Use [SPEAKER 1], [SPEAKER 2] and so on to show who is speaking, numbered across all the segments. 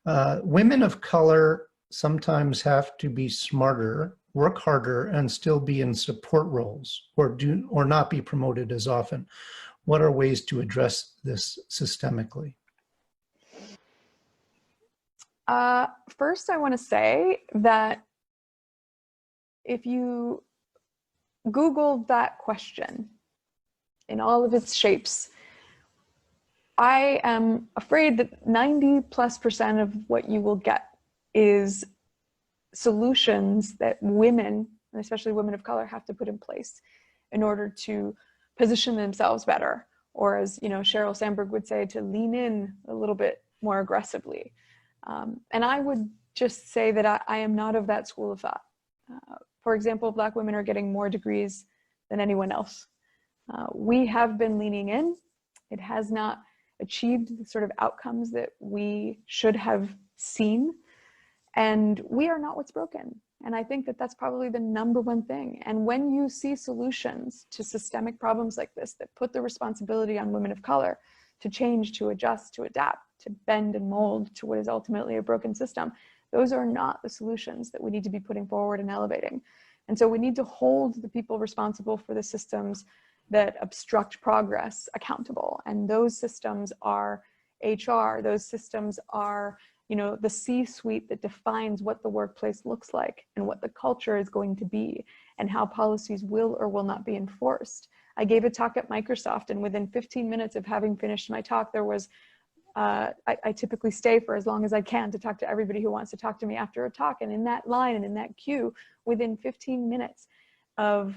[SPEAKER 1] Women of color sometimes have to be smarter, work harder, and still be in support roles or not be promoted as often. What are ways to address this systemically?
[SPEAKER 2] First, I want to say that if you Google that question in all of its shapes, I am afraid that 90+% of what you will get is solutions that women, and especially women of color, have to put in place in order to position themselves better, or as Sheryl Sandberg would say, to lean in a little bit more aggressively. And I would just say that I am not of that school of thought. For example, Black women are getting more degrees than anyone else. We have been leaning in. It has not achieved the sort of outcomes that we should have seen. And we are not what's broken. And I think that that's probably the #1 thing. And when you see solutions to systemic problems like this that put the responsibility on women of color to change, to adjust, to adapt, to bend and mold to what is ultimately a broken system, those are not the solutions that we need to be putting forward and elevating. And so we need to hold the people responsible for the systems that obstruct progress accountable. And those systems are HR, those systems are the C-suite that defines what the workplace looks like and what the culture is going to be and how policies will or will not be enforced. I gave a talk at Microsoft, and within 15 minutes of having finished my talk, there was, I typically stay for as long as I can to talk to everybody who wants to talk to me after a talk. And in that line and in that queue, within 15 minutes of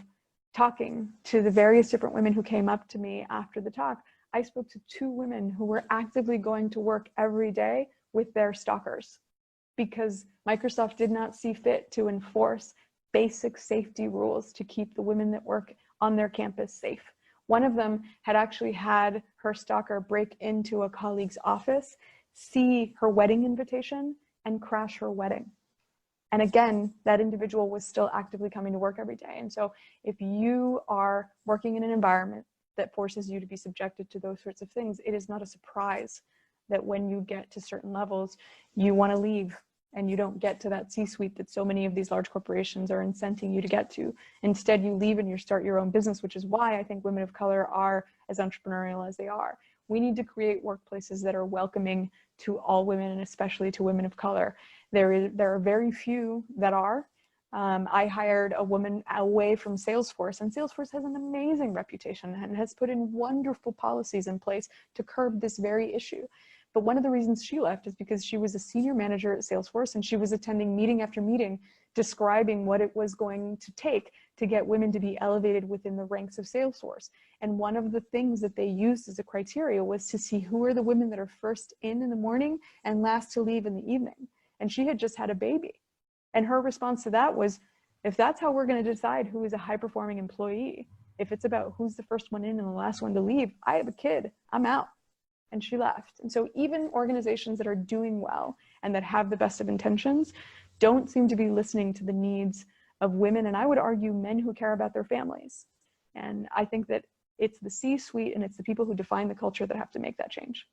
[SPEAKER 2] talking to the various different women who came up to me after the talk, I spoke to 2 women who were actively going to work every day with their stalkers because Microsoft did not see fit to enforce basic safety rules to keep the women that work on their campus safe. One of them had actually had her stalker break into a colleague's office, see her wedding invitation, and crash her wedding. And again, that individual was still actively coming to work every day. And so if you are working in an environment that forces you to be subjected to those sorts of things, it is not a surprise that when you get to certain levels, you want to leave and you don't get to that C-suite that so many of these large corporations are incenting you to get to. Instead, you leave and you start your own business, which is why I think women of color are as entrepreneurial as they are. We need to create workplaces that are welcoming to all women and especially to women of color. There are very few that are. I hired a woman away from Salesforce, and Salesforce has an amazing reputation and has put in wonderful policies in place to curb this very issue. But one of the reasons she left is because she was a senior manager at Salesforce and she was attending meeting after meeting describing what it was going to take to get women to be elevated within the ranks of Salesforce. And one of the things that they used as a criteria was to see who are the women that are first in the morning and last to leave in the evening. And she had just had a baby. And her response to that was, if that's how we're going to decide who is a high-performing employee, if it's about who's the first one in and the last one to leave, I have a kid, I'm out. And she left. And so even organizations that are doing well and that have the best of intentions don't seem to be listening to the needs of women, and I would argue men who care about their families. And I think that it's the C-suite and it's the people who define the culture that have to make that change.